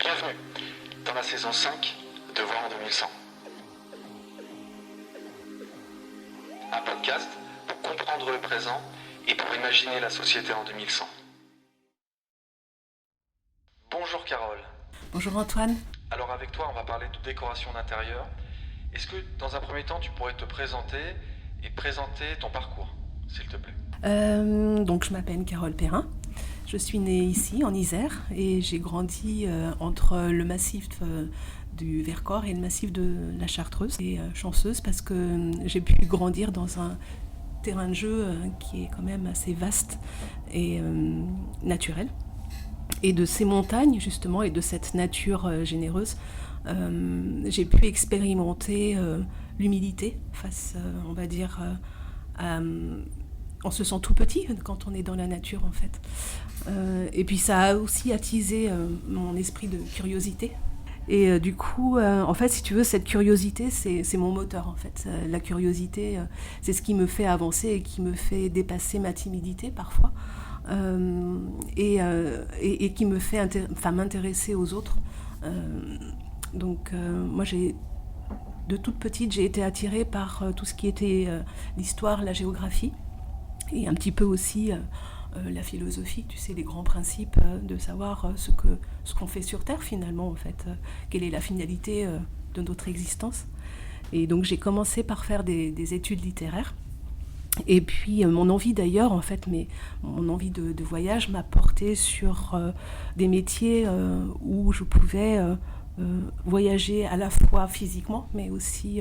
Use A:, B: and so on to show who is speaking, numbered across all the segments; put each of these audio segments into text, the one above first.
A: Bienvenue dans la saison 5 de Voir en 2100. Un podcast pour comprendre le présent et pour imaginer la société en 2100. Bonjour Carole.
B: Bonjour Antoine.
A: Alors avec toi, on va parler de décoration d'intérieur. Est-ce que dans un premier temps, tu pourrais te présenter et présenter ton parcours, s'il te plaît?
B: Donc je m'appelle Carole Perrin. Je suis née ici en Isère et j'ai grandi entre le massif du Vercors et le massif de la Chartreuse. Et chanceuse parce que j'ai pu grandir dans un terrain de jeu qui est quand même assez vaste et naturel. Et de ces montagnes justement et de cette nature généreuse, j'ai pu expérimenter l'humilité face, on va dire, on se sent tout petit quand on est dans la nature en fait. Et puis ça a aussi attisé mon esprit de curiosité. Et du coup, en fait, si tu veux, cette curiosité, c'est mon moteur en fait. La curiosité, c'est ce qui me fait avancer et qui me fait dépasser ma timidité parfois. Et qui me fait m'intéresser aux autres. Donc moi, de toute petite, j'ai été attirée par tout ce qui était l'histoire, la géographie. Et un petit peu aussi la philosophie, tu sais, les grands principes de savoir ce qu'on fait sur Terre finalement, en fait. Quelle est la finalité de notre existence. Et donc j'ai commencé par faire des études littéraires. Et puis mon envie d'ailleurs, en fait, mon envie de voyage m'a porté sur des métiers où je pouvais voyager à la fois physiquement, mais aussi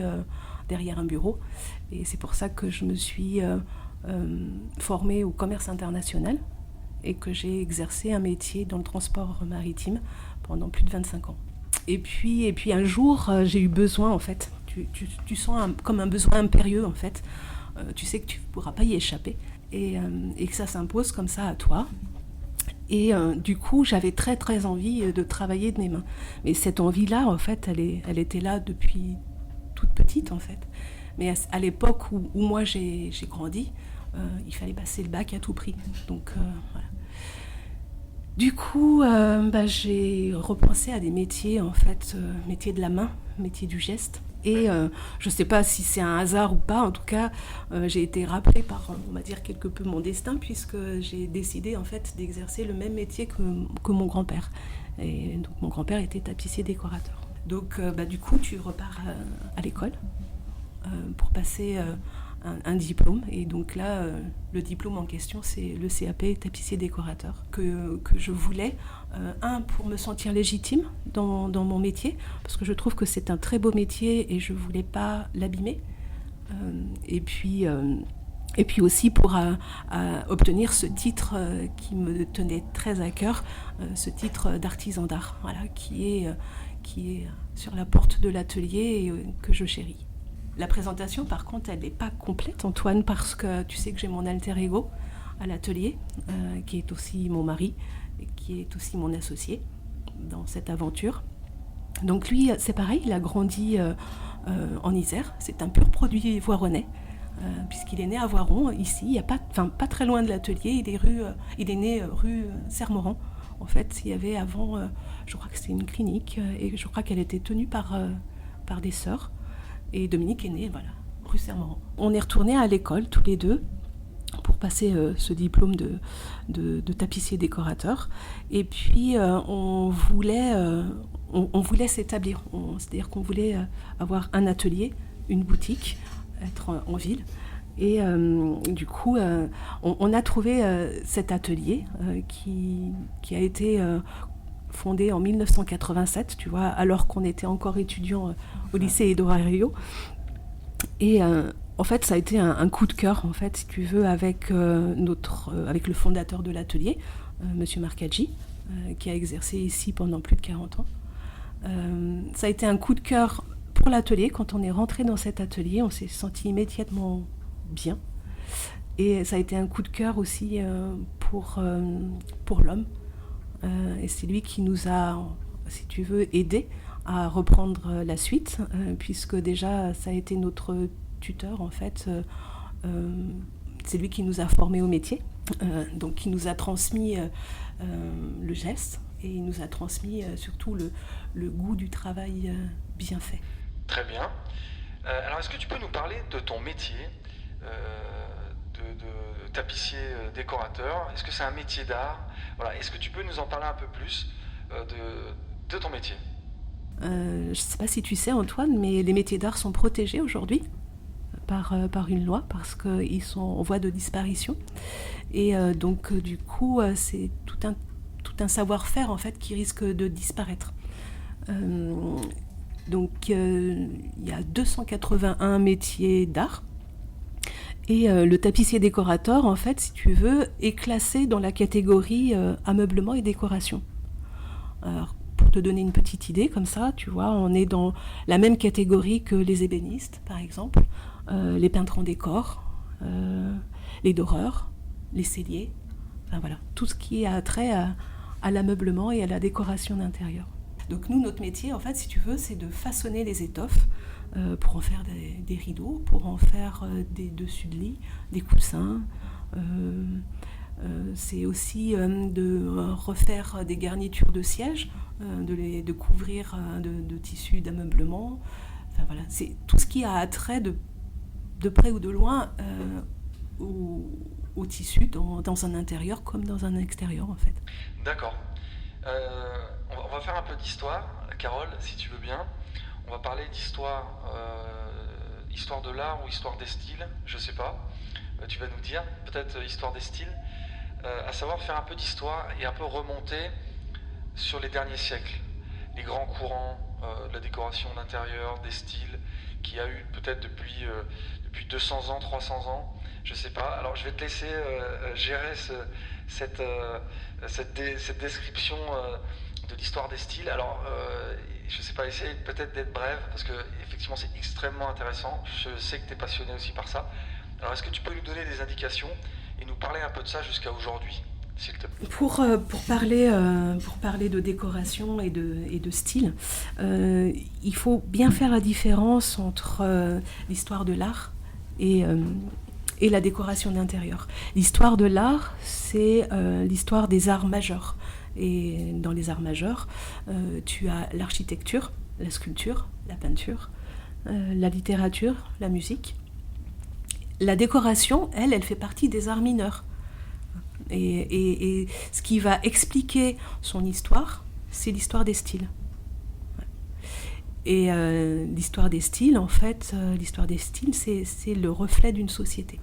B: derrière un bureau. Et c'est pour ça que je me suis formée au commerce international et que j'ai exercé un métier dans le transport maritime pendant plus de 25 ans. Et puis un jour, j'ai eu besoin, en fait, tu sens comme un besoin impérieux, en fait. Tu sais que tu ne pourras pas y échapper et que ça s'impose comme ça à toi. Et du coup, j'avais très très envie de travailler de mes mains. Mais cette envie-là, en fait, elle était là depuis toute petite, en fait. Mais à l'époque où moi j'ai grandi, il fallait passer le bac à tout prix. Donc voilà. Du coup, j'ai repensé à des métiers, en fait, métiers de la main, métiers du geste. Et je ne sais pas si c'est un hasard ou pas, en tout cas, j'ai été rappelée par, on va dire, quelque peu mon destin, puisque j'ai décidé, en fait, d'exercer le même métier que mon grand-père. Et donc, mon grand-père était tapissier décorateur. Donc, du coup, tu repars à l'école pour passer un diplôme. Et donc là, le diplôme en question, c'est le CAP tapissier décorateur que je voulais. Pour me sentir légitime dans mon métier, parce que je trouve que c'est un très beau métier et je ne voulais pas l'abîmer. Et puis aussi pour obtenir ce titre qui me tenait très à cœur, ce titre d'artisan d'art, voilà, qui est sur la porte de l'atelier et que je chéris. La présentation, par contre, elle n'est pas complète, Antoine, parce que tu sais que j'ai mon alter ego à l'atelier, qui est aussi mon mari, et qui est aussi mon associé dans cette aventure. Donc lui, c'est pareil, il a grandi en Isère, c'est un pur produit voironnais, puisqu'il est né à Voiron, ici, il y a pas très loin de l'atelier, il est né rue Sermeran. En fait, il y avait avant, je crois que c'était une clinique, et je crois qu'elle était tenue par des sœurs. Et Dominique est né, voilà, rue Sermeran. On est retournés à l'école tous les deux pour passer ce diplôme de tapissier décorateur. Et puis on voulait s'établir, c'est-à-dire qu'on voulait avoir un atelier, une boutique, être en ville. Et du coup, on a trouvé cet atelier qui a été fondé en 1987, tu vois, alors qu'on était encore étudiant au lycée Édouard Herriot. Et en fait, ça a été un coup de cœur, en fait, si tu veux, avec le fondateur de l'atelier, Monsieur Marcaggi, qui a exercé ici pendant plus de 40 ans. Ça a été un coup de cœur pour l'atelier. Quand on est rentré dans cet atelier, on s'est senti immédiatement bien. Et ça a été un coup de cœur aussi pour l'homme. Et c'est lui qui nous a, si tu veux, aidés à reprendre la suite, puisque déjà ça a été notre tuteur en fait. C'est lui qui nous a formés au métier, donc qui nous a transmis le geste et il nous a transmis surtout le goût du travail bien fait.
A: Très bien. Alors, est-ce que tu peux nous parler de ton métier de tapissier décorateur? Est-ce que c'est un métier d'art? Voilà. Est-ce que tu peux nous en parler un peu plus de ton métier?
B: Je ne sais pas si tu sais, Antoine, mais les métiers d'art sont protégés aujourd'hui par une loi parce qu'ils sont en voie de disparition. Et donc, du coup, c'est tout un savoir-faire en fait, qui risque de disparaître. Donc, il y a 281 métiers d'art. Et le tapissier décorateur, en fait, si tu veux, est classé dans la catégorie ameublement et décoration. Alors, pour te donner une petite idée, comme ça, tu vois, on est dans la même catégorie que les ébénistes, par exemple, les peintres en décor, les doreurs, les selliers, enfin voilà, tout ce qui a trait à l'ameublement et à la décoration d'intérieur. Donc nous, notre métier, en fait, si tu veux, c'est de façonner les étoffes pour en faire des rideaux, pour en faire des dessus de lit, des coussins. C'est aussi de refaire des garnitures de sièges, de couvrir de tissus d'ameublement. Enfin, voilà, c'est tout ce qui a trait de près ou de loin au tissu dans un intérieur comme dans un extérieur en fait.
A: D'accord. On va faire un peu d'histoire, Carole, si tu veux bien. On va parler d'histoire, histoire de l'art ou histoire des styles, je sais pas. Tu vas nous dire, peut-être histoire des styles. À savoir faire un peu d'histoire et un peu remonter sur les derniers siècles. Les grands courants de la décoration d'intérieur, des styles, qu'il y a eu peut-être depuis 200 ans, 300 ans, je sais pas. Alors je vais te laisser gérer cette description de l'histoire des styles. Alors je sais pas, essaye peut-être d'être brève, parce que effectivement c'est extrêmement intéressant. Je sais que tu es passionné aussi par ça. Alors est-ce que tu peux nous donner des indications et nous parler un peu de ça jusqu'à aujourd'hui, s'il te plaît?
B: Pour parler de décoration et de style, il faut bien faire la différence entre l'histoire de l'art et la décoration d'intérieur. L'histoire de l'art, c'est l'histoire des arts majeurs. Et dans les arts majeurs, tu as l'architecture, la sculpture, la peinture, la littérature, la musique. La décoration, elle fait partie des arts mineurs. Et ce qui va expliquer son histoire, c'est l'histoire des styles. Et l'histoire des styles, en fait, c'est le reflet d'une société.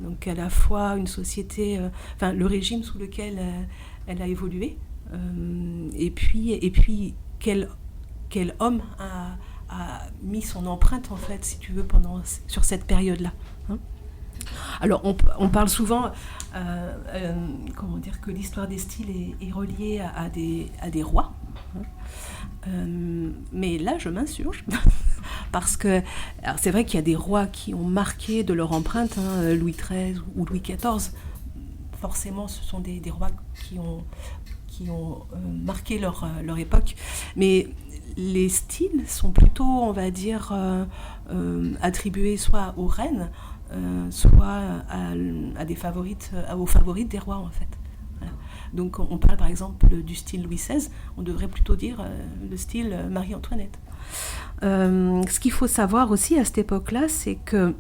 B: Donc à la fois une société, le régime sous lequel elle a évolué, et puis quel homme a mis son empreinte, en fait, si tu veux, sur cette période-là. Hein. Alors on parle souvent, que l'histoire des styles est reliée à des rois. Hein. Mais là, je m'insurge. Parce que, alors c'est vrai qu'il y a des rois qui ont marqué de leur empreinte, hein, Louis XIII ou Louis XIV. Forcément, ce sont des rois qui ont marqué leur époque. Mais les styles sont plutôt, on va dire, attribués soit aux reines, soit à des favorites, aux favorites des rois, en fait. Voilà. Donc on parle par exemple du style Louis XVI, on devrait plutôt dire le style Marie-Antoinette. Ce qu'il faut savoir aussi à cette époque-là, c'est que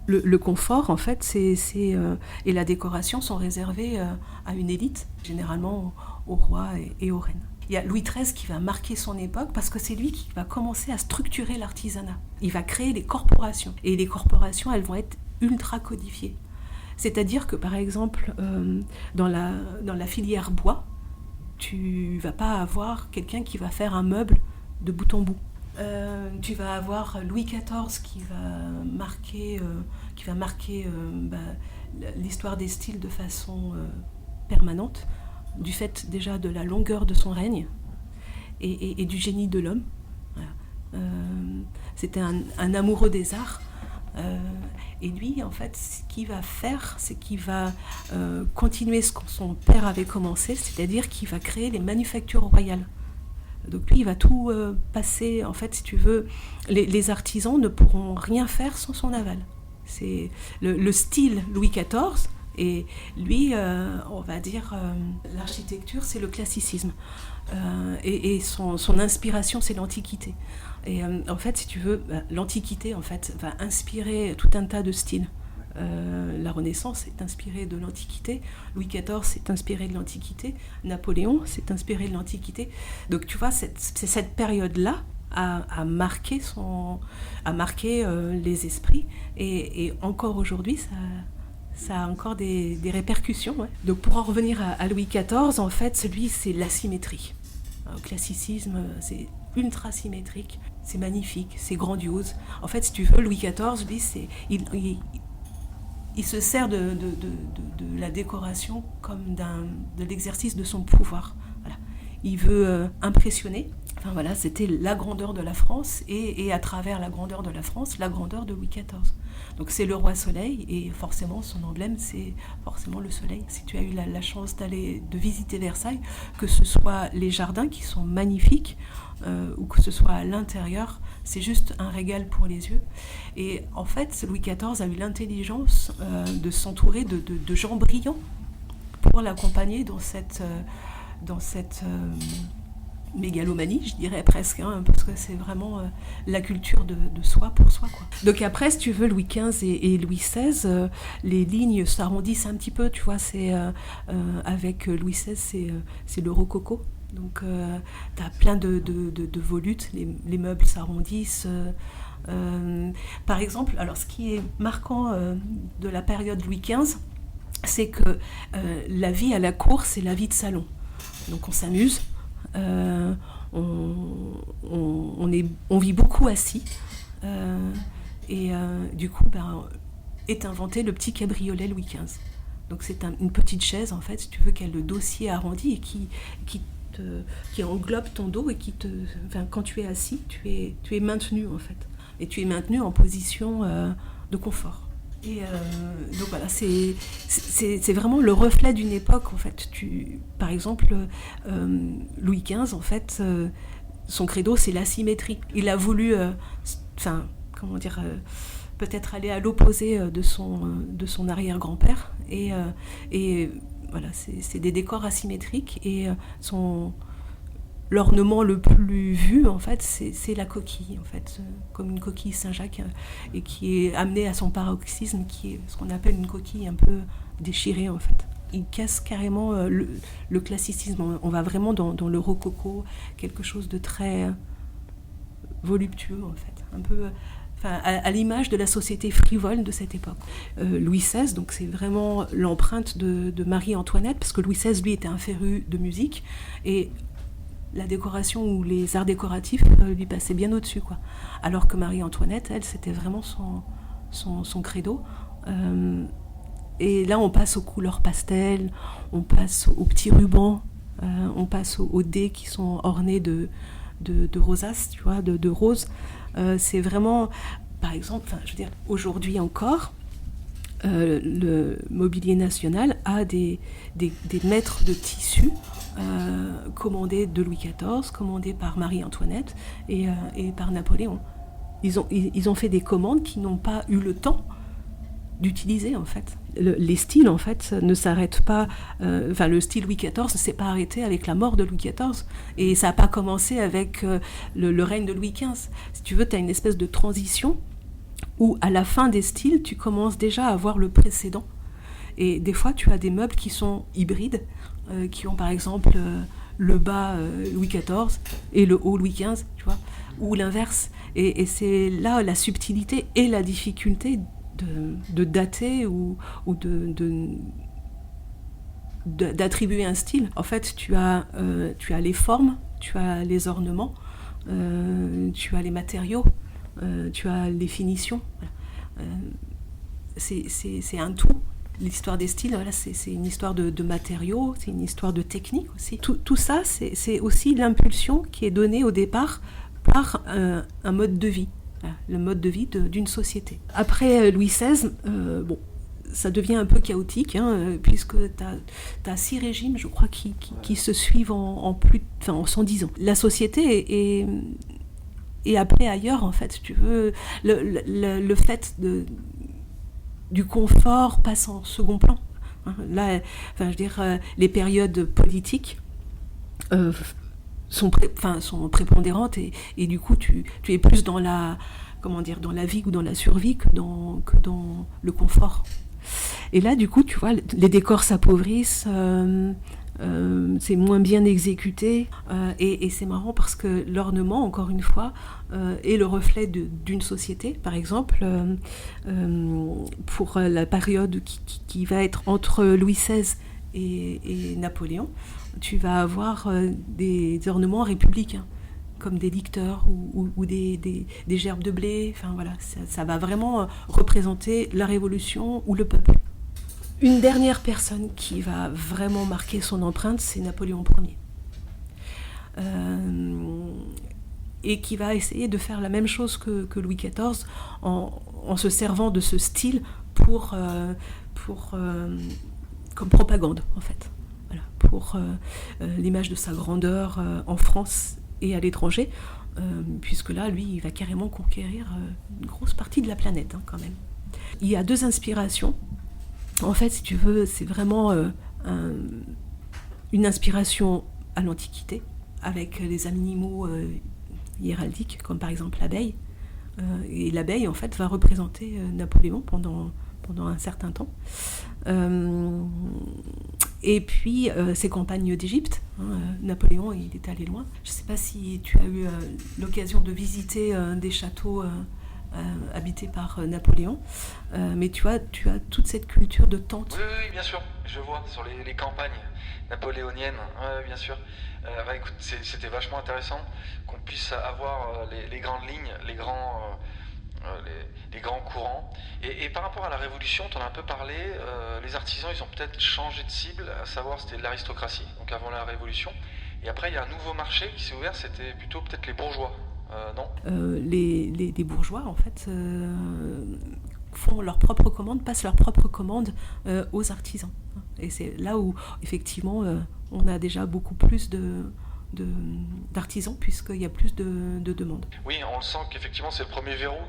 B: le confort, en fait, et la décoration sont réservés à une élite, généralement aux rois et aux reines. Il y a Louis XIII qui va marquer son époque parce que c'est lui qui va commencer à structurer l'artisanat. Il va créer les corporations. Et les corporations, elles vont être ultra codifiées. C'est-à-dire que, par exemple, dans la filière bois, tu ne vas pas avoir quelqu'un qui va faire un meuble de bout en bout. Tu vas avoir Louis XIV qui va marquer l'histoire des styles de façon permanente, du fait déjà de la longueur de son règne et du génie de l'homme. Voilà. C'était un amoureux des arts. Et lui, en fait, ce qu'il va faire, c'est qu'il va continuer ce que son père avait commencé, c'est-à-dire qu'il va créer les manufactures royales. Donc lui, il va tout passer, en fait, si tu veux, les artisans ne pourront rien faire sans son aval. C'est le style Louis XIV Et lui, on va dire, l'architecture, c'est le classicisme. Et son inspiration, c'est l'Antiquité. Et en fait, si tu veux, l'Antiquité en fait, va inspirer tout un tas de styles. La Renaissance est inspirée de l'Antiquité, Louis XIV s'est inspiré de l'Antiquité, Napoléon s'est inspiré de l'Antiquité. Donc tu vois, cette période-là a marqué, les esprits, et encore aujourd'hui, ça a encore des répercussions. Ouais. Donc pour en revenir à Louis XIV, en fait, celui, c'est l'asymétrie. Le classicisme, c'est ultra symétrique, c'est magnifique, c'est grandiose. En fait, si tu veux, Louis XIV, lui, il se sert de la décoration comme de l'exercice de son pouvoir. Voilà. Il veut impressionner. Enfin voilà, c'était la grandeur de la France et à travers la grandeur de la France, la grandeur de Louis XIV. Donc c'est le roi soleil et forcément son emblème c'est forcément le soleil. Si tu as eu la chance de visiter Versailles, que ce soit les jardins qui sont magnifiques ou que ce soit à l'intérieur, c'est juste un régal pour les yeux. Et en fait, Louis XIV a eu l'intelligence de s'entourer de gens brillants pour l'accompagner dans cette mégalomanie, je dirais presque, hein, parce que c'est vraiment la culture de soi pour soi, quoi. Donc après, si tu veux, Louis XV et Louis XVI, les lignes s'arrondissent un petit peu, tu vois, c'est avec Louis XVI, c'est le rococo. Donc t'as plein de volutes, les meubles s'arrondissent. Par exemple, alors ce qui est marquant de la période Louis XV, c'est que la vie à la cour, c'est la vie de salon. Donc on s'amuse, on vit beaucoup assis, et du coup est inventé le petit cabriolet Louis XV. Donc c'est une petite chaise en fait, si tu veux, qui a le dossier arrondi et qui englobe ton dos et quand tu es assis, tu es maintenu en fait, et tu es maintenu en position de confort. Et donc voilà, c'est vraiment le reflet d'une époque en fait. Par exemple, Louis XV en fait, son credo c'est l'asymétrie. Il a voulu, peut-être aller à l'opposé de son arrière-grand-père et voilà, c'est des décors asymétriques et l'ornement le plus vu en fait c'est la coquille en fait, comme une coquille Saint-Jacques, et qui est amenée à son paroxysme, qui est ce qu'on appelle une coquille un peu déchirée en fait. Il casse carrément le classicisme. On va vraiment dans le rococo, quelque chose de très voluptueux en fait, un peu à l'image de la société frivole de cette époque. Louis XVI, donc c'est vraiment l'empreinte de Marie-Antoinette, parce que Louis XVI, lui, était un féru de musique, et la décoration ou les arts décoratifs lui passaient bien au-dessus, quoi. Alors que Marie-Antoinette, elle, c'était vraiment son credo. Et là, on passe aux couleurs pastel, on passe aux petits rubans, on passe aux dés qui sont ornés de rosaces, tu vois, de roses. C'est vraiment, par exemple, je veux dire, aujourd'hui encore, le Mobilier National a des mètres de tissu commandés de Louis XIV, commandés par Marie-Antoinette et par Napoléon. Ils ont fait des commandes qui n'ont pas eu le temps d'utiliser en fait. Les styles en fait ne s'arrêtent pas, le style Louis XIV ne s'est pas arrêté avec la mort de Louis XIV, et ça n'a pas commencé avec le règne de Louis XV. Si tu veux, tu as une espèce de transition où à la fin des styles tu commences déjà à voir le précédent, et des fois tu as des meubles qui sont hybrides, qui ont par exemple le bas Louis XIV et le haut Louis XV, tu vois, ou l'inverse, et c'est là la subtilité et la difficulté de dater ou d'attribuer un style. En fait, tu as les formes, tu as les ornements, tu as les matériaux, tu as les finitions. C'est un tout. L'histoire des styles, voilà, c'est une histoire de matériaux, c'est une histoire de technique aussi. Tout ça, c'est aussi l'impulsion qui est donnée au départ par un mode de vie. Le mode de vie d'une société. Après Louis XVI, ça devient un peu chaotique, puisque tu as 6 régimes, je crois, qui se suivent en 110 ans. La société est appelée ailleurs, en fait, si tu veux. Le fait du confort passe en second plan. Là, enfin, je veux dire, les périodes politiques sont prépondérantes et du coup, tu es plus dans la, comment dire, dans la vie ou dans la survie que dans le confort. Et là, du coup, tu vois, les décors s'appauvrissent, c'est moins bien exécuté, et c'est marrant parce que l'ornement, encore une fois, est le reflet d'une société. Par exemple, pour la période qui va être entre Louis XVI et Napoléon, tu vas avoir des ornements républicains, comme des licteurs ou des gerbes de blé. Enfin voilà, ça va vraiment représenter la Révolution ou le peuple. Une dernière personne qui va vraiment marquer son empreinte, c'est Napoléon Ier. Et qui va essayer de faire la même chose que Louis XIV en se servant de ce style comme propagande, en fait. Voilà, pour l'image de sa grandeur en France et à l'étranger, puisque là, lui, il va carrément conquérir une grosse partie de la planète, quand même. Il y a 2 inspirations. En fait, si tu veux, c'est vraiment une inspiration à l'Antiquité, avec les animaux hiéraldiques, comme par exemple l'abeille. Et l'abeille, en fait, va représenter Napoléon pendant un certain temps. Et puis, ses campagnes d'Égypte. Napoléon, il est allé loin. Je ne sais pas si tu as eu l'occasion de visiter des châteaux habité par Napoléon, mais tu as toute cette culture de tente.
A: Oui, bien sûr, je vois, sur les campagnes napoléoniennes, bien sûr. Écoute, c'était vachement intéressant qu'on puisse avoir les grandes lignes, les grands courants. Et par rapport à la Révolution, tu en as un peu parlé, les artisans, ils ont peut-être changé de cible, à savoir c'était l'aristocratie, donc avant la Révolution. Et après, il y a un nouveau marché qui s'est ouvert, c'était plutôt peut-être les bourgeois. Non.
B: Les bourgeois, en fait, font leurs propres commandes, passent leurs propres commandes aux artisans. Et c'est là où, effectivement, on a déjà beaucoup plus d'artisans, puisqu'il y a plus de demandes.
A: Oui, on le sent qu'effectivement, c'est le premier verrou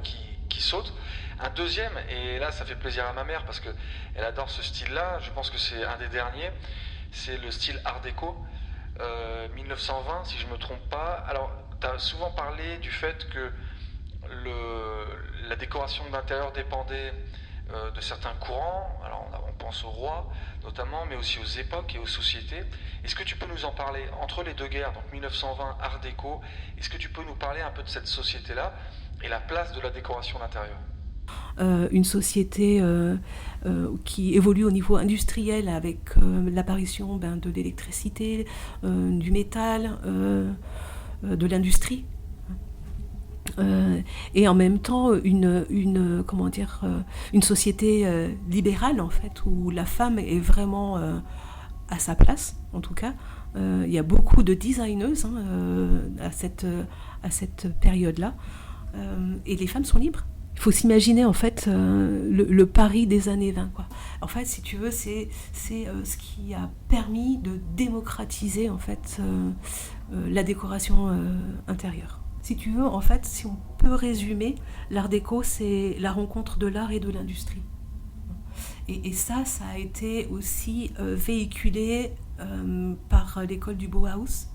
A: qui saute. Un deuxième, et là, ça fait plaisir à ma mère, parce qu'elle adore ce style-là, je pense que c'est un des derniers, c'est le style Art déco, 1920, si je ne me trompe pas. Alors, tu as souvent parlé du fait que la décoration d'intérieur dépendait de certains courants. Alors on pense au roi notamment, mais aussi aux époques et aux sociétés. Est-ce que tu peux nous en parler entre les 2 guerres, donc 1920, Art déco, est-ce que tu peux nous parler un peu de cette société-là et la place de la décoration d'intérieur ?
B: Une société qui évolue au niveau industriel avec l'apparition de l'électricité, du métal, de l'industrie, et en même temps une société libérale, en fait, où la femme est vraiment à sa place, en tout cas. Il y a beaucoup de designeuses à cette période-là, et les femmes sont libres. Il faut s'imaginer, en fait, le Paris des années 20, quoi. En fait, si tu veux, c'est ce qui a permis de démocratiser, en fait, la décoration intérieure. Si tu veux, en fait, si on peut résumer, l'art déco, c'est la rencontre de l'art et de l'industrie. Et ça a été aussi véhiculé par l'école du Bauhaus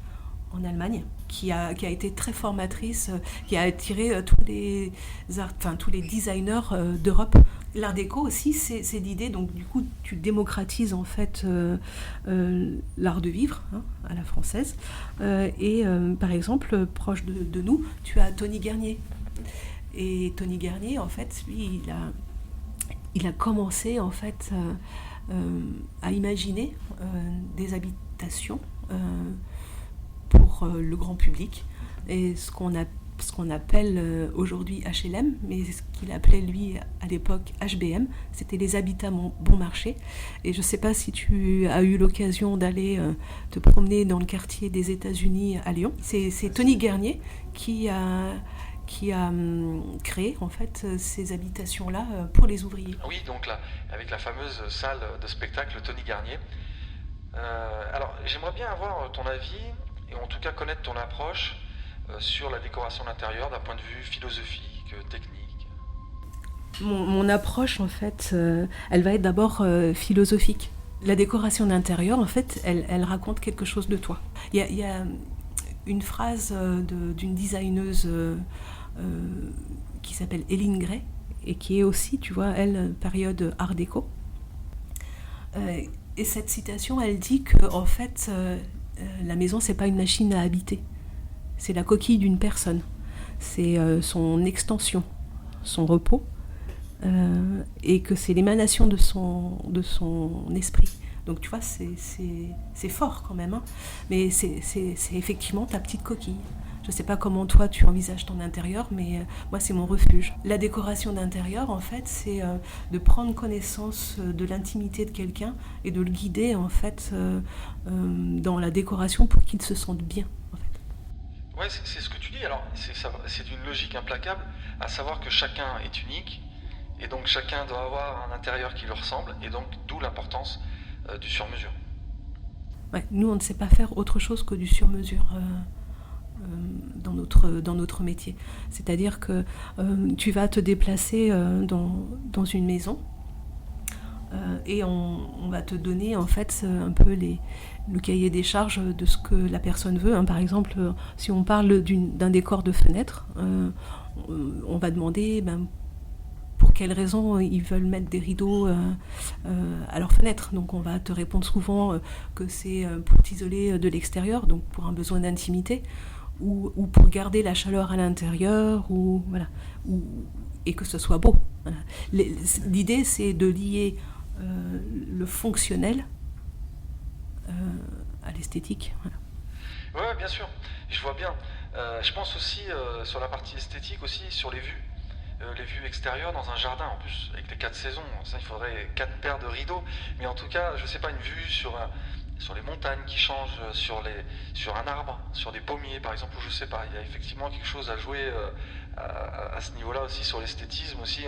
B: en Allemagne, qui a été très formatrice, qui a attiré tous les designers d'Europe. L'art déco aussi, c'est l'idée, donc du coup, tu démocratises en fait l'art de vivre, à la française. Par exemple, proche de nous, tu as Tony Garnier. Et Tony Garnier, en fait, lui, il a commencé en fait à imaginer des habitations pour le grand public, et ce qu'on appelle aujourd'hui HLM, mais ce qu'il appelait lui à l'époque HBM, c'était les habitats bon marché. Et je ne sais pas si tu as eu l'occasion d'aller te promener dans le quartier des États-Unis à Lyon. C'est Tony Garnier qui a créé en fait ces habitations-là pour les ouvriers.
A: Oui, donc là, avec la fameuse salle de spectacle Tony Garnier. Alors, j'aimerais bien avoir ton avis, et en tout cas connaître ton approche sur la décoration d'intérieur d'un point de vue philosophique, technique.
B: Mon approche, en fait, elle va être d'abord philosophique. La décoration d'intérieur, en fait, elle raconte quelque chose de toi. Il y a une phrase d'une designeuse qui s'appelle Hélène Gray, et qui est aussi, tu vois, elle, période art déco. Et cette citation, elle dit que, en fait, la maison, c'est pas une machine à habiter. C'est la coquille d'une personne. C'est son extension, son repos. Et que c'est l'émanation de son esprit. Donc tu vois, c'est fort quand même, hein. Mais c'est effectivement ta petite coquille. Je ne sais pas comment toi tu envisages ton intérieur, mais moi c'est mon refuge. La décoration d'intérieur, en fait, c'est de prendre connaissance de l'intimité de quelqu'un et de le guider en fait dans la décoration pour qu'il se sente bien. En fait.
A: Ouais, c'est ce que tu dis. Alors c'est d'une logique implacable, à savoir que chacun est unique. Et donc chacun doit avoir un intérieur qui lui ressemble, et donc d'où l'importance du sur-mesure.
B: Ouais, nous, on ne sait pas faire autre chose que du sur-mesure dans notre métier. C'est-à-dire que tu vas te déplacer dans une maison et on va te donner en fait un peu le cahier des charges de ce que la personne veut. Par exemple, si on parle d'un décor de fenêtre, on va demander... pour quelles raisons ils veulent mettre des rideaux à leurs fenêtres. Donc on va te répondre souvent que c'est pour t'isoler de l'extérieur, donc pour un besoin d'intimité, ou pour garder la chaleur à l'intérieur, voilà, et que ce soit beau. Voilà. L'idée, c'est de lier le fonctionnel à l'esthétique. Voilà.
A: Ouais, bien sûr, je vois bien. Je pense aussi sur la partie esthétique, aussi sur les vues extérieures dans un jardin, en plus avec les 4 saisons, ça, il faudrait 4 paires de rideaux, mais en tout cas, je sais pas, une vue sur les montagnes qui changent, sur un arbre, sur des pommiers par exemple, ou je sais pas, il y a effectivement quelque chose à jouer à ce niveau-là aussi, sur l'esthétisme aussi,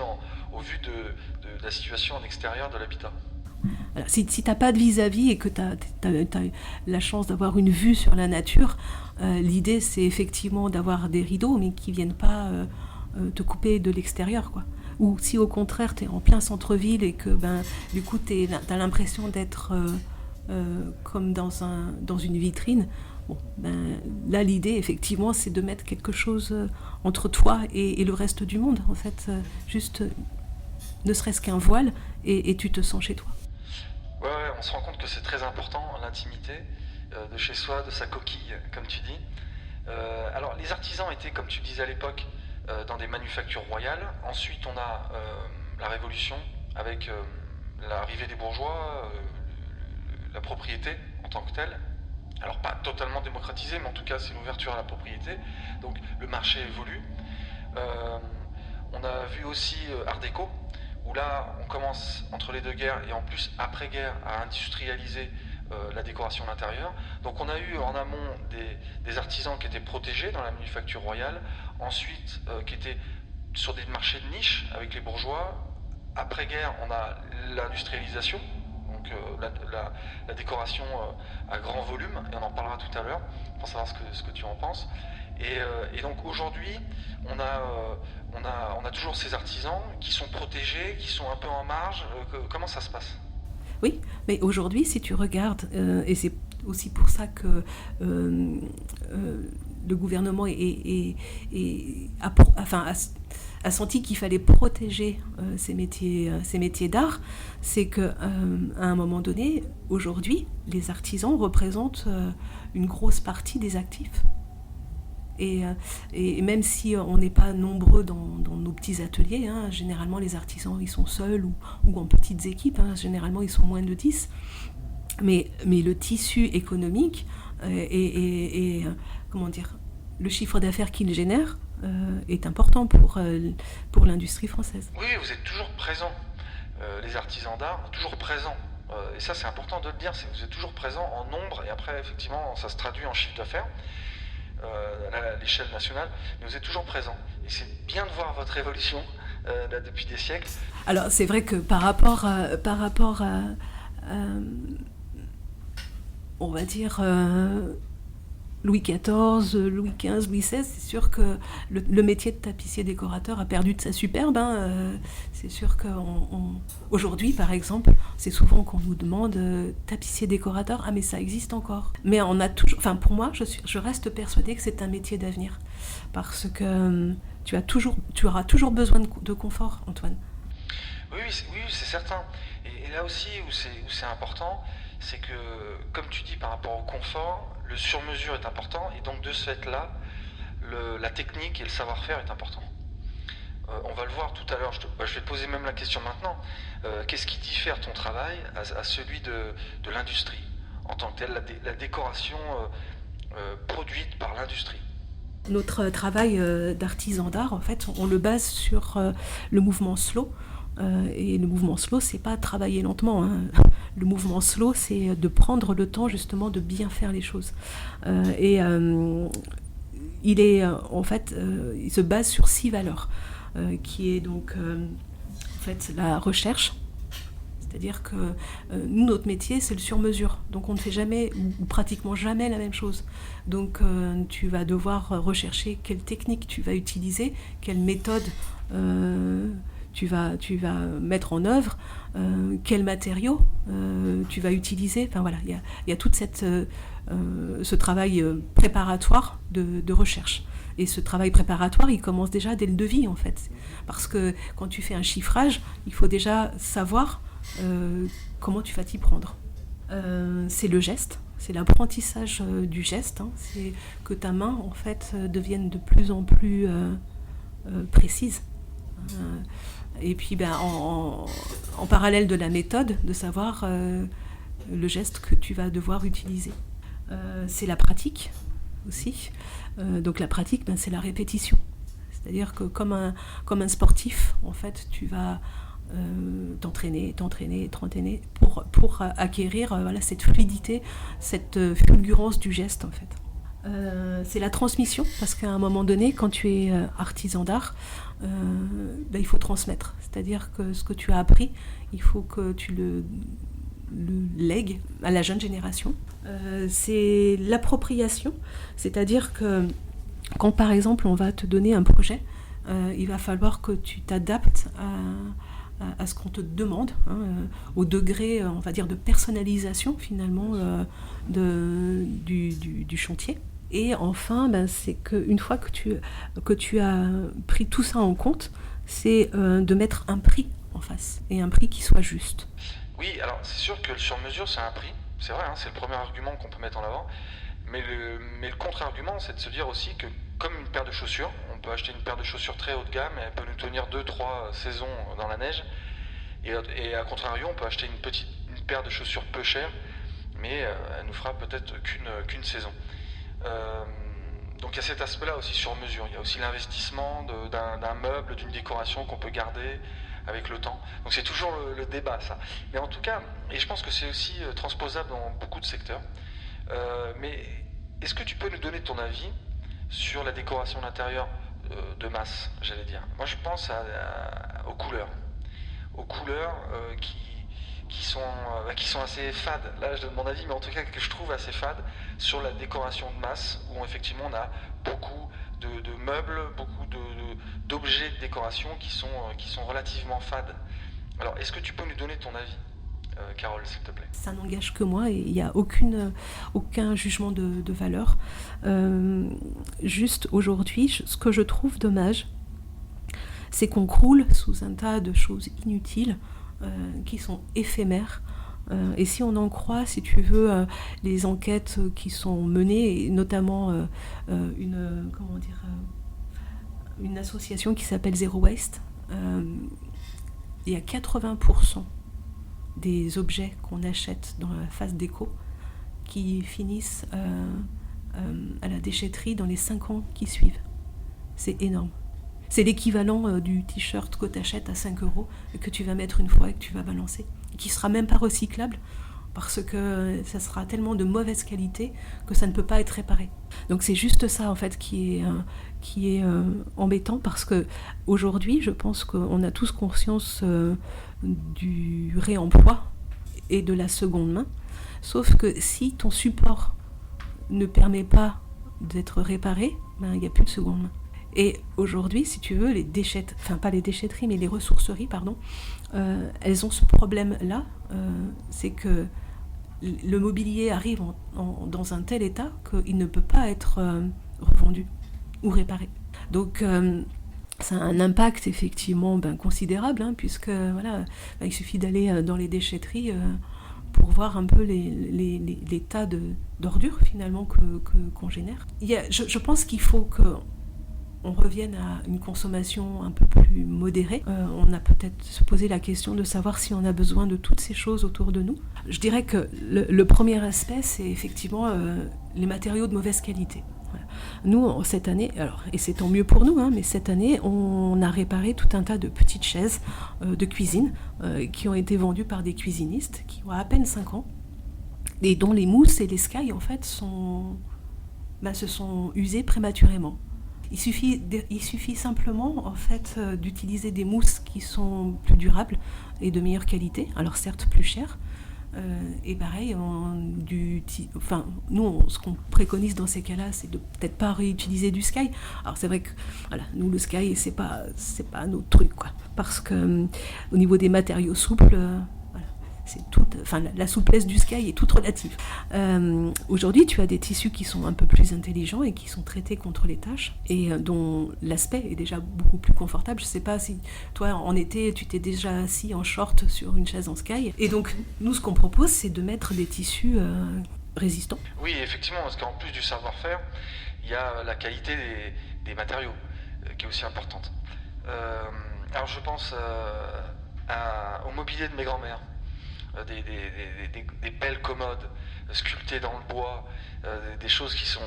A: au vu de la situation en extérieur de l'habitat.
B: Alors, si tu n'as pas de vis-à-vis et que tu as la chance d'avoir une vue sur la nature, l'idée c'est effectivement d'avoir des rideaux, mais qui ne viennent pas te couper de l'extérieur, quoi. Ou si au contraire tu es en plein centre-ville et que du coup tu as l'impression d'être comme dans une vitrine, bon, là l'idée effectivement c'est de mettre quelque chose entre toi et le reste du monde, en fait, juste ne serait-ce qu'un voile et tu te sens chez toi.
A: Ouais, on se rend compte que c'est très important, l'intimité de chez soi, de sa coquille, comme tu dis. Alors les artisans étaient, comme tu disais à l'époque, dans des manufactures royales. Ensuite, on a la Révolution avec l'arrivée des bourgeois, la propriété en tant que telle. Alors pas totalement démocratisée, mais en tout cas c'est l'ouverture à la propriété. Donc le marché évolue. On a vu aussi Art déco, où là on commence entre les deux guerres et en plus après-guerre à industrialiser la décoration d'intérieur. Donc on a eu en amont des artisans qui étaient protégés dans la manufacture royale, ensuite qui étaient sur des marchés de niche avec les bourgeois. Après-guerre, on a l'industrialisation, donc la décoration à grand volume, et on en parlera tout à l'heure pour savoir ce que tu en penses. Et donc aujourd'hui, on a toujours ces artisans qui sont protégés, qui sont un peu en marge. Comment ça se passe ?
B: Oui, mais aujourd'hui, si tu regardes, et c'est aussi pour ça que le gouvernement a senti qu'il fallait protéger ces métiers d'art, c'est qu'à un moment donné, aujourd'hui, les artisans représentent une grosse partie des actifs. Et même si on n'est pas nombreux dans nos petits ateliers, hein, généralement les artisans ils sont seuls ou en petites équipes, hein, généralement ils sont moins de 10, mais le tissu économique et comment dire, le chiffre d'affaires qu'il génère est important pour l'industrie française.
A: Oui, vous êtes toujours présents, les artisans d'art, toujours présents. Et ça c'est important de le dire, c'est que vous êtes toujours présents en nombre, et après effectivement ça se traduit en chiffre d'affaires. À l'échelle nationale, mais vous êtes toujours présent. Et c'est bien de voir votre évolution là, depuis des siècles.
B: Alors c'est vrai que par rapport à on va dire Louis XIV, Louis XV, Louis XVI, c'est sûr que le métier de tapissier décorateur a perdu de sa superbe. C'est sûr qu'aujourd'hui, par exemple, c'est souvent qu'on nous demande tapissier décorateur. Ah, mais ça existe encore. Mais on a toujours, enfin pour moi, je reste persuadée que c'est un métier d'avenir, parce que tu auras toujours besoin de confort, Antoine.
A: Oui, c'est certain. Et là aussi où c'est important, c'est que, comme tu dis, par rapport au confort, le sur-mesure est important, et donc de ce fait-là, la technique et le savoir-faire est important. On va le voir tout à l'heure, je vais te poser même la question maintenant. Qu'est-ce qui diffère ton travail à celui de l'industrie, en tant que telle, la décoration produite par l'industrie?
B: Notre travail d'artisan d'art, en fait, on le base sur le mouvement slow. Et le mouvement slow, c'est pas travailler lentement, hein. Le mouvement slow, c'est de prendre le temps justement de bien faire les choses. Il est en fait, il se base sur 6 valeurs, qui est donc en fait la recherche. C'est-à-dire que nous, notre métier, c'est le sur-mesure. Donc on ne fait jamais, ou pratiquement jamais, la même chose. Donc tu vas devoir rechercher quelle technique tu vas utiliser, quelle méthode tu vas mettre en œuvre, quels matériaux tu vas utiliser. Enfin voilà, il y a toute ce travail préparatoire de recherche. Et ce travail préparatoire, il commence déjà dès le devis, en fait. Parce que quand tu fais un chiffrage, il faut déjà savoir comment tu vas t'y prendre. C'est le geste, c'est l'apprentissage du geste. C'est que ta main, en fait, devienne de plus en plus précise. Et puis en parallèle de la méthode, de savoir le geste que tu vas devoir utiliser. C'est la pratique aussi. Donc la pratique, c'est la répétition. C'est-à-dire que comme un sportif, en fait, tu vas t'entraîner pour acquérir cette fluidité, cette fulgurance du geste, en fait. C'est la transmission, parce qu'à un moment donné, quand tu es artisan d'art, il faut transmettre. C'est-à-dire que ce que tu as appris, il faut que tu le lègues à la jeune génération. C'est l'appropriation, c'est-à-dire que quand par exemple on va te donner un projet, il va falloir que tu t'adaptes à ce qu'on te demande, au degré, on va dire, de personnalisation finalement du chantier. Et enfin, c'est qu'une fois que tu as pris tout ça en compte, c'est de mettre un prix en face, et un prix qui soit juste.
A: Oui, alors c'est sûr que le sur-mesure, c'est un prix, c'est vrai, c'est le premier argument qu'on peut mettre en avant, mais le contre-argument, c'est de se dire aussi que, comme une paire de chaussures, on peut acheter une paire de chaussures très haut de gamme, et elle peut nous tenir 2-3 saisons dans la neige, et à contrario, on peut acheter une paire de chaussures peu chères, mais elle nous fera peut-être qu'une saison. Donc il y a cet aspect-là aussi sur mesure. Il y a aussi l'investissement d'un meuble, d'une décoration qu'on peut garder avec le temps. Donc c'est toujours le débat, ça. Mais en tout cas, et je pense que c'est aussi transposable dans beaucoup de secteurs, mais est-ce que tu peux nous donner ton avis sur la décoration d'intérieur de masse, j'allais dire? Moi je pense aux couleurs. Aux couleurs qui sont assez fades. Là, je donne mon avis, mais en tout cas que je trouve assez fades sur la décoration de masse, où effectivement on a beaucoup de meubles, beaucoup d'objets de décoration qui sont relativement fades. Alors, est-ce que tu peux nous donner ton avis, Carole, s'il te plaît?
B: Ça n'engage que moi, et il n'y a aucun jugement de valeur. Juste aujourd'hui, ce que je trouve dommage, c'est qu'on croule sous un tas de choses inutiles qui sont éphémères. Et si on en croit, si tu veux, les enquêtes qui sont menées, et notamment une association qui s'appelle Zero Waste, il y a 80% des objets qu'on achète dans la phase déco qui finissent à la déchetterie dans les 5 ans qui suivent. C'est énorme. C'est l'équivalent du t-shirt que tu achètes à 5 € et que tu vas mettre une fois et que tu vas balancer. Et qui ne sera même pas recyclable parce que ça sera tellement de mauvaise qualité que ça ne peut pas être réparé. Donc c'est juste ça en fait qui est embêtant, parce que aujourd'hui je pense qu'on a tous conscience du réemploi et de la seconde main, sauf que si ton support ne permet pas d'être réparé, il n'y a plus de seconde main. Et aujourd'hui, si tu veux, pas les déchetteries, mais les ressourceries, pardon, elles ont ce problème-là, c'est que le mobilier arrive dans un tel état qu'il ne peut pas être revendu ou réparé. Donc, ça a un impact effectivement considérable, puisque il suffit d'aller dans les déchetteries pour voir un peu les tas d'ordures finalement qu'on génère. Je pense qu'il faut qu'on revienne à une consommation un peu plus modérée. On a peut-être se poser la question de savoir si on a besoin de toutes ces choses autour de nous. Je dirais que le premier aspect, c'est effectivement les matériaux de mauvaise qualité. Voilà. Nous, cette année, et c'est tant mieux pour nous, mais cette année, on a réparé tout un tas de petites chaises de cuisine qui ont été vendues par des cuisinistes qui ont à peine 5 ans et dont les mousses et les sky, en fait, se sont usées prématurément. Il suffit simplement en fait d'utiliser des mousses qui sont plus durables et de meilleure qualité, alors certes plus chères. Et pareil, ce qu'on préconise dans ces cas-là, c'est de peut-être pas réutiliser du sky. Alors c'est vrai que nous le sky c'est pas notre truc quoi, parce que au niveau des matériaux souples, la souplesse du sky est toute relative. Aujourd'hui, tu as des tissus qui sont un peu plus intelligents et qui sont traités contre les taches et dont l'aspect est déjà beaucoup plus confortable. Je sais pas si toi, en été, tu t'es déjà assis en short sur une chaise en sky. Et donc, nous, ce qu'on propose, c'est de mettre des tissus résistants.
A: Oui, effectivement, parce qu'en plus du savoir-faire, il y a la qualité des matériaux qui est aussi importante. Alors, je pense au mobilier de mes grands-mères. Des belles commodes sculptées dans le bois, des choses qui sont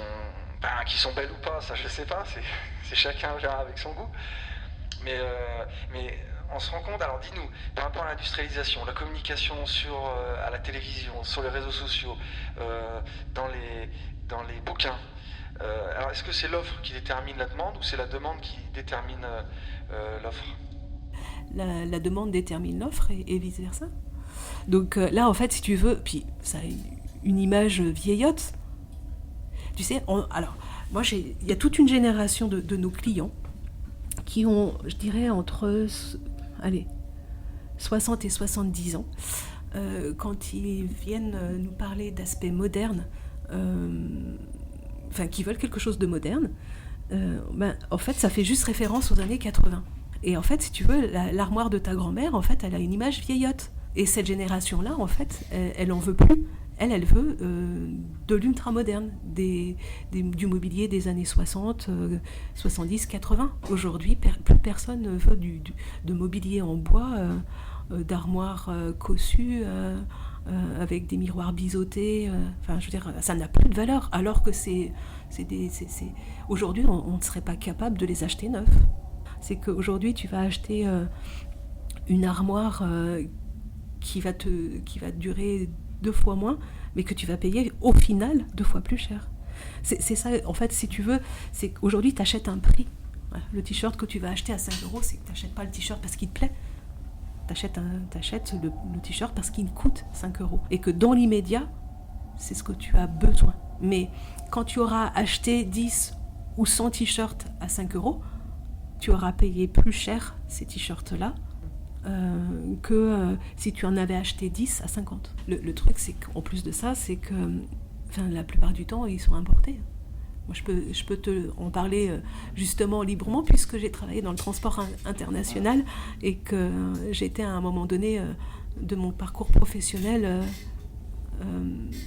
A: belles ou pas, ça je sais pas, c'est chacun verra avec son goût. Mais on se rend compte, alors dis-nous, par rapport à l'industrialisation, la communication à la télévision, sur les réseaux sociaux, dans les bouquins, alors est-ce que c'est l'offre qui détermine la demande ou c'est la demande qui détermine l'offre ?
B: La demande détermine l'offre et vice-versa. Donc là, en fait, si tu veux, puis ça a une image vieillotte. Tu sais, moi, il y a toute une génération de nos clients qui ont, je dirais, entre 60 et 70 ans. Quand ils viennent nous parler d'aspects modernes, qui veulent quelque chose de moderne, en fait, ça fait juste référence aux années 80. Et en fait, si tu veux, l'armoire de ta grand-mère, en fait, elle a une image vieillotte. Et cette génération-là, en fait, elle en veut plus. Elle veut de l'ultra-moderne, du mobilier des années 60, 70, 80. Aujourd'hui, plus personne ne veut de mobilier en bois, d'armoires cossues, avec des miroirs biseautés. Je veux dire, ça n'a plus de valeur, alors que aujourd'hui, on ne serait pas capable de les acheter neufs. C'est qu'aujourd'hui, tu vas acheter une armoire qui va te durer 2 fois moins, mais que tu vas payer au final 2 fois plus cher. C'est ça, en fait, si tu veux, c'est qu'aujourd'hui, tu achètes un prix. Voilà. Le t-shirt que tu vas acheter à 5 €, c'est que tu n'achètes pas le t-shirt parce qu'il te plaît. Tu achètes le t-shirt parce qu'il coûte 5 €. Et que dans l'immédiat, c'est ce que tu as besoin. Mais quand tu auras acheté 10 ou 100 t-shirts à 5 €, tu auras payé plus cher ces t-shirts-là que si tu en avais acheté 10 à 50. Le truc, c'est qu'en plus de ça, c'est que la plupart du temps, ils sont importés. Moi, je peux te en parler justement librement, puisque j'ai travaillé dans le transport international et que j'étais à un moment donné de mon parcours professionnel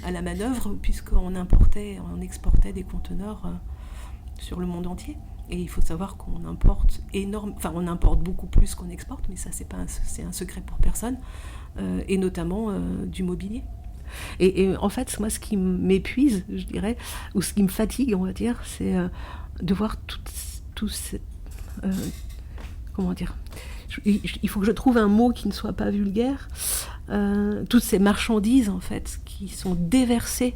B: à la manœuvre, puisqu'on exportait des conteneurs sur le monde entier. Et il faut savoir qu'on importe on importe beaucoup plus qu'on exporte, mais ça c'est un secret pour personne, et notamment du mobilier. Et en fait, moi, ce qui m'épuise, je dirais, ou ce qui me fatigue, on va dire, c'est de voir tout cette... comment dire ? Il faut que je trouve un mot qui ne soit pas vulgaire. Toutes ces marchandises, en fait, qui sont déversées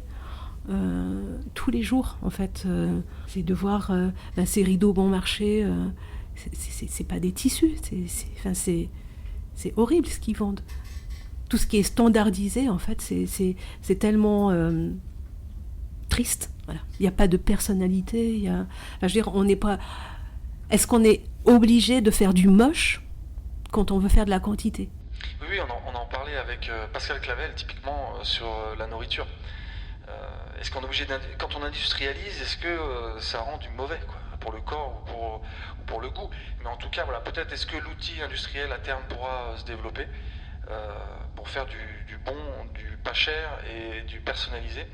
B: tous les jours, en fait. C'est de voir ces rideaux bon marché, c'est pas des tissus, c'est horrible ce qu'ils vendent. Tout ce qui est standardisé, en fait, c'est tellement triste, Voilà. Il n'y a pas de personnalité. Enfin, je veux dire, on n'est pas. Est-ce qu'on est obligé de faire du moche quand on veut faire de la quantité?
A: Oui, oui, on en parlait avec Pascal Clavel, typiquement sur la nourriture. Est-ce qu'on est obligé quand on industrialise, est-ce que ça rend du mauvais, quoi, pour le corps ou pour le goût? Mais en tout cas, voilà, peut-être est-ce que l'outil industriel à terme pourra se développer pour faire du bon, du pas cher et du personnalisé.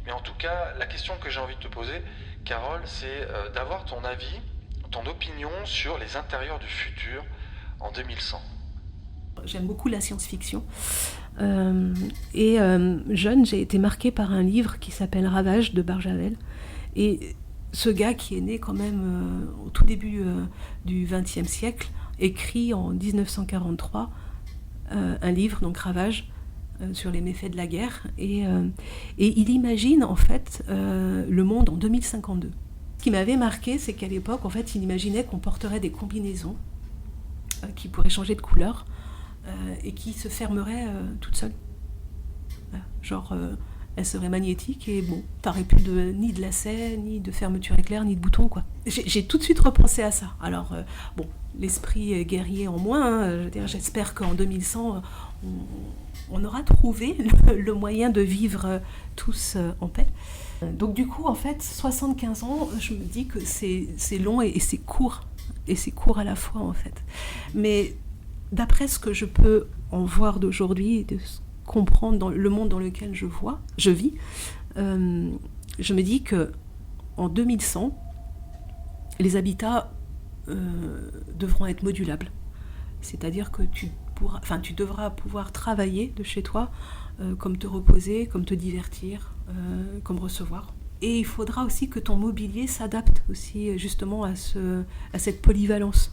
A: Mais en tout cas, la question que j'ai envie de te poser, Carole, c'est d'avoir ton avis, ton opinion sur les intérieurs du futur en 2100.
B: J'aime beaucoup la science-fiction. Jeune, j'ai été marquée par un livre qui s'appelle Ravage de Barjavel. Et ce gars qui est né quand même au tout début du XXe siècle, écrit en 1943 un livre, donc Ravage, sur les méfaits de la guerre. Et il imagine en fait le monde en 2052. Ce qui m'avait marqué, c'est qu'à l'époque, en fait, il imaginait qu'on porterait des combinaisons qui pourraient changer de couleur et qui se fermeraient toutes seules. Genre, elle serait magnétique et bon, t'aurais plus ni de lacets, ni de fermeture éclair, ni de bouton, quoi. J'ai tout de suite repensé à ça. Alors, bon, l'esprit guerrier en moins, hein, je veux dire, j'espère qu'en 2100, on aura trouvé le moyen de vivre tous en paix. Donc du coup, en fait, 75 ans, je me dis que c'est long et c'est court. Et c'est court à la fois, en fait. Mais d'après ce que je peux en voir d'aujourd'hui, de comprendre dans le monde dans lequel je vis, je me dis que en 2100, les habitats devront être modulables. C'est-à-dire que tu devras pouvoir travailler de chez toi, comme te reposer, comme te divertir, comme recevoir. Et il faudra aussi que ton mobilier s'adapte aussi justement à cette polyvalence.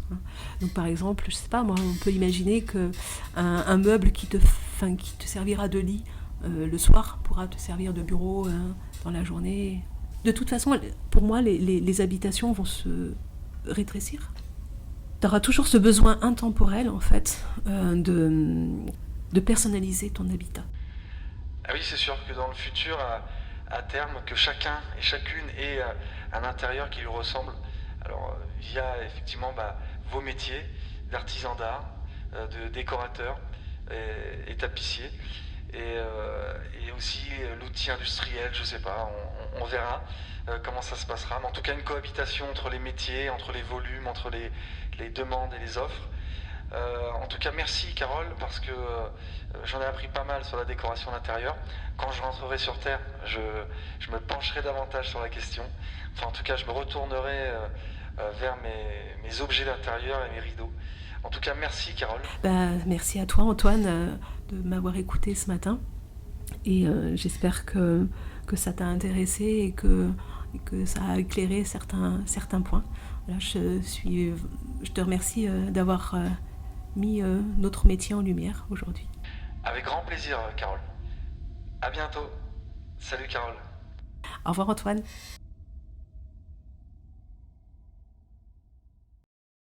B: Donc par exemple, je sais pas, moi, on peut imaginer qu'un meuble qui te servira de lit le soir pourra te servir de bureau dans la journée. De toute façon, pour moi, les habitations vont se rétrécir. Tu auras toujours ce besoin intemporel, en fait, de personnaliser ton habitat.
A: Ah oui, c'est sûr que dans le futur, à terme, que chacun et chacune ait un intérieur qui lui ressemble. Alors, via effectivement vos métiers d'artisan d'art, de décorateur et tapissier, et aussi l'outil industriel, je sais pas, on verra comment ça se passera. Mais en tout cas, une cohabitation entre les métiers, entre les volumes, entre les demandes et les offres. En tout cas, merci Carole, parce que j'en ai appris pas mal sur la décoration d'intérieur. Quand je rentrerai sur Terre, je me pencherai davantage sur la question. Enfin, en tout cas, je me retournerai vers mes objets d'intérieur et mes rideaux. En tout cas, merci Carole.
B: Merci à toi Antoine de m'avoir écouté ce matin. Et j'espère que ça t'a intéressé et que ça a éclairé certains points. Voilà, je te remercie d'avoir mis notre métier en lumière aujourd'hui.
A: Avec grand plaisir, Carole. À bientôt. Salut, Carole.
B: Au revoir, Antoine.